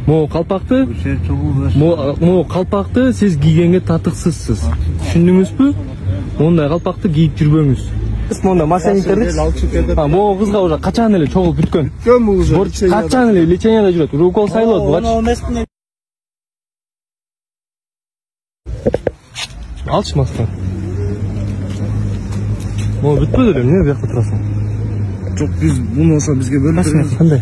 Могу калпакты сиз кийгенге татыксызсыз. Түшүндүңүзбү? Мондай калпакты кийип жүрбөңүз. Монда мошенниктерди. Могу кызга уже качан эле чогулуп бүткөн. Качан эле леченияда жүрөт. Укол сайлоод буга. Алчы мастан. Могу бүтпөдү эле, эмне бuyakta турасың? Жок, биз муну ошо бизге бөлүп беребиз. Кандай?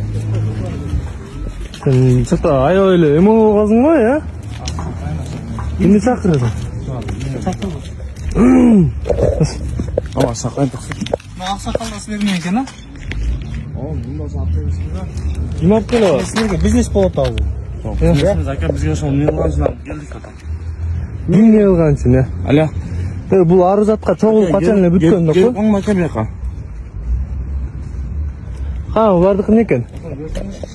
Сен чакта аябай эле эме болуп калдың го, э? Эмне чакырасың? Ава сакайтыксыз. Аксакалдас бермей экен, а? Мында сакайтыксыз да. Ким алып келип? Силерге бизнес болот ал. Биз ака бизге ошол милганчылар келдик ата. Ким не кылганчын, э? Аля. Бул ары затка чогулуп качан эле бүткөн да Келип го? калма ака бияка. Бардыкы эмне экен?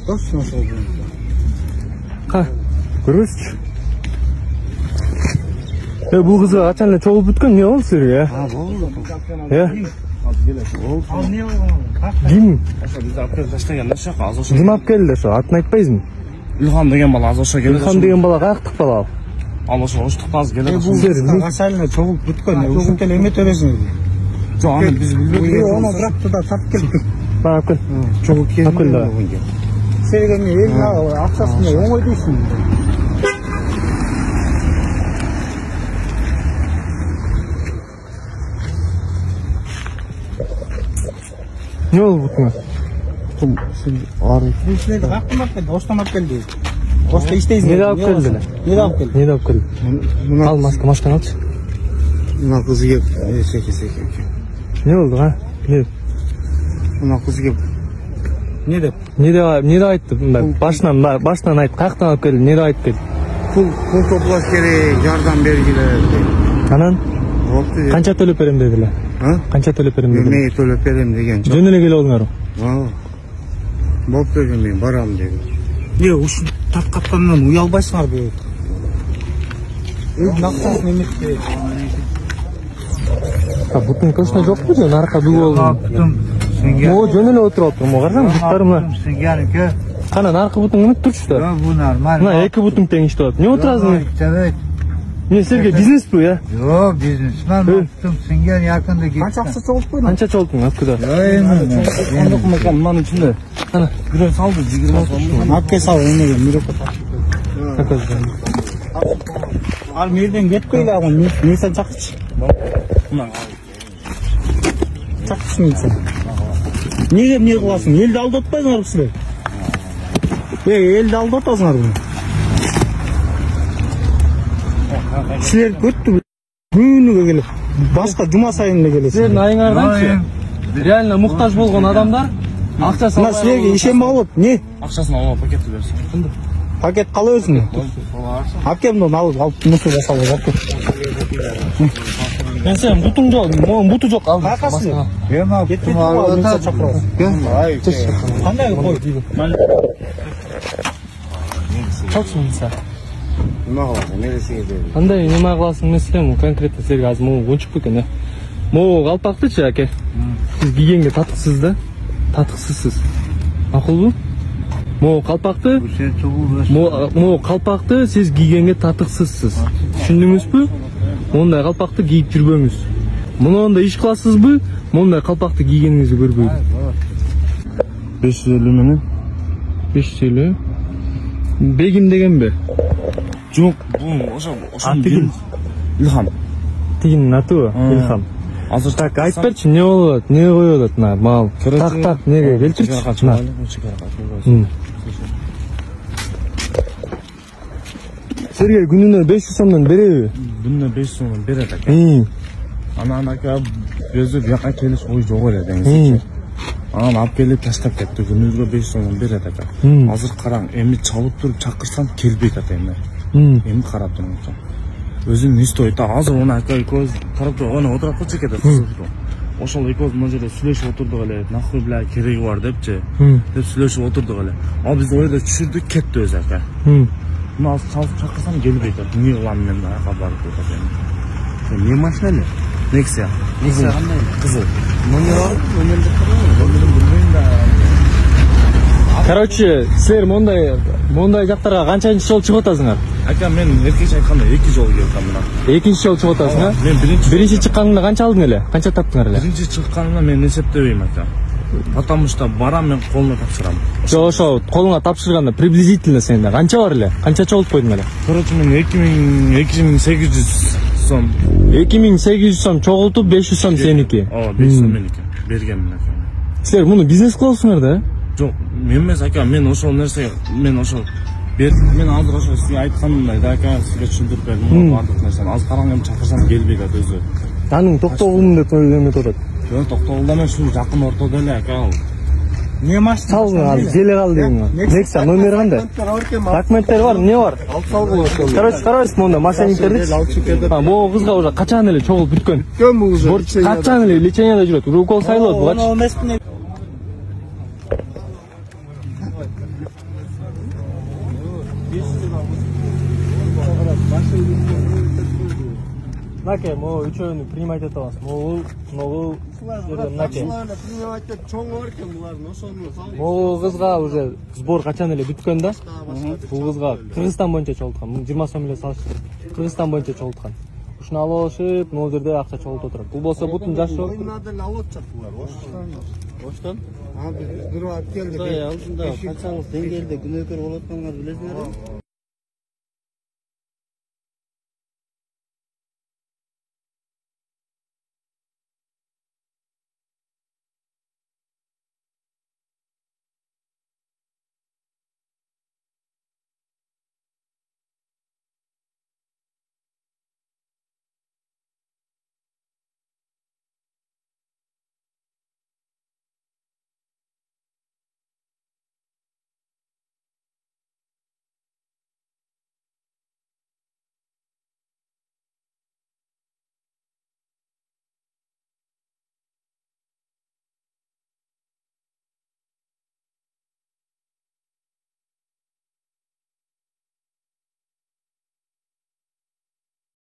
Точно ошол. Көрбөйсүзчү? Бул кызга качан эле чогулуп бүткөн, эмне болду силерге? Болду. Ал эмне болгон? Ким? Ошо бизди алып келип таштаган ошо азыр ошо. Ким алып келди ошо? Атын айтпайсызбы? Илхам деген бала азыр ошо келди. Илхам деген бала каяктык бала ал? Ал ошо оштукта азыр келет. Бул качан эле чогулуп бүткөн. Ушунча эле эме төрөсүң. Жок, аны биз билбейбиз. Оны бирок туда тартып келдик. Алып кел. Чогулуп келди. Силерге эмне эл акчасын оңой дейсиң. Не болду бутуңа? Силерди каяктан алып келди? Оштон алып келди. Ошто иштейсиң. Неде алып келди эле? Неде алып келди? Неде алып келди? Ал масканы алчы. Мына кыз кеп, секе. Не болду, а? Не? Мына кыз кеп. Не деп? Не деп айтты? Башынан айт, каяктан алып келди? Не деп айтып келди? Пул топлаш керек, жардам бергиле. Анан? Канча төлөп берем дедилер? Канча төлөп берем дедилер? Мен төлөп берем деген. Жөн эле келип алдыңарбы? Болуп берген мен барам деди. Ушу тарткаткандан уялбайсыңарбы? Наксасын эметпе. Бутуң точно жокпу же? Нарка бүгүп алдым. Могу жөн эле отуруп атырмын, могу карасаң, буттарым Сиңгеники. Кана наркы бутуң эмет турчу да? Бу нормально. Мына эки бутуң тең иштеп атат. Не отурасың? Не силерге бизнеспи, э? Жок, бизнесмен болуптум. Сиңген якында кетти. Канча акча чогултпойдуң? Канча чогулттуң акыда? Мындан ичинде. Кана, бирөө салды 20 сом. Апке сал, эмеге мирекке тап. Ал мерден кетпейле агын, милиция чакырчы. Мына. Чакырчы милиция. Неге эмне кыласың? Элди алдатпайсыңарбы силер? Элди алдатасыңарбы? Силер көттү күнүгө келип, башка жума сайын эле келесиз. Силердин айыңарданчы? Реально муктаж болгон адамдар акчасын албай. Силерге ишенме болот, не? Акчасын алып пакетти берсин. Пакет кала берсин. Алып кел муну алып мусор жасап алып. Сен бутуң жок, могу буту жок ал. Кайкасын? Кетпейт алып чакырабыз. Кандай кой? Чоксун мисал. Неме кыласың, нересиге берди? Кандай неме кыласың эмес, конкретно силерге азыр могу кончуп экен, э? Могу калпактычы, аке. Сиз кийгенге татыксыз да? Татыксызсыз. Макулбу? Могу калпакты сиз кийгенге татыксызсыз. Түшүндүңүзбү? Мондай калпакты кийип жүрбөңүз. Мундай иш кыласызбы? Мондай калпакты кийгениңизди көрбөйм. 550 менен. 550. Бегим дегенби? Жок, бул ошо Илхам. Тигинин атыбы? Илхам. Азыр так айтып берчи, эмне болуп атат? Эмне коюп атат мына мал? Так, неге келтирчи? Силерге күнүнө 500 сомдон береби? Күнүнө 500 сомдон берет экен. Анан ака өзү бияка келиш ой жок эле деңиз. Анан алып келип таштап кетти. Күнүгө 500 сомдон берет экен. Азыр караң, эми чалып туруп чакырсам келбейт ата эми. Эми карап турмун. Өзүн не стоит? Азыр оны ака экөөбүз карап туруп, оны отуруп турчу экен. Ошол экөөбүз мына жерде сүйлөшүп отурдук эле. Нахуй бля кереги бар депчи. Деп сүйлөшүп отурдук эле. Ал биз ойдо түшүрдүк, кетти өзү ака. Мына азыр чалып чакырсам келбейт. Эмне кылам мен ага барып атат. Не машина эле? Nexia. Nexia кандай? Кызыл. Номер бар? Номерди карабы? Номерин билбейм да. Короче, силер мондай жактарга канчанчы жолу чыгып атасыңар? Ака, мен эркекче айтканда 2 жол келдим мына. Экинчи жолу чыгып атасың, а? Мен Биринчи чыкканыңда канча алдың эле? Канча таптыңар эле? биринчи чыкканымда мен эсептебейм ака. Потому что барам мен колуна тапшырам. Жо, ошо колуңа тапшырганда приблизительно сенде канча бар эле? Канча чогултуп койдуң эле? Короче, мен 2800 сом. 2800 сом чогултуп 500 сом сеники. 500 сом меники. Бергенмин ака. Силер муну бизнес кыласыңар да? Жок, мен эмес ака, мен ошол нерсеге мен азыр ошо сизге айтканымдай да ака, сизге түшүндүрүп бердим бардык нерсени. Азыр караңгы чакырсам келбейт ат өзү. Таның токтогулум деп ойлонуп атат. Жок, токтогулда эмес, ушул жакын ортодо эле ака ал. Не машина? Салгын ал, желе кал дейм. Некса номер кандай? Документтер бар, эмне бар? Алып салгыла ошол. Короче, карабайсызбы монда мошенниктерди? Могу кызга уже качан эле чогулуп бүткөн. Кем уже? Качан эле леченияда жүрөт. Укол сайлоот бугачы. Наке, могу үчөөнү принимать ете аласыз. Могу наке. Могу кызга уже сбор качан эле бүткөн да. Бул кызга Кыргызстан боюнча чогулткан. 20 сом эле салыштырып. Кыргызстан боюнча чогулткан. Ушуну алып алышып, могул жерде акча чогултуп отурат. Бул болсо бутун жашы. Ойнадын алып чактылар. Оштон? Бир келди. Алдында канчалык деңгээлде күнөөкөр болуп атканыңарды билесиңерби?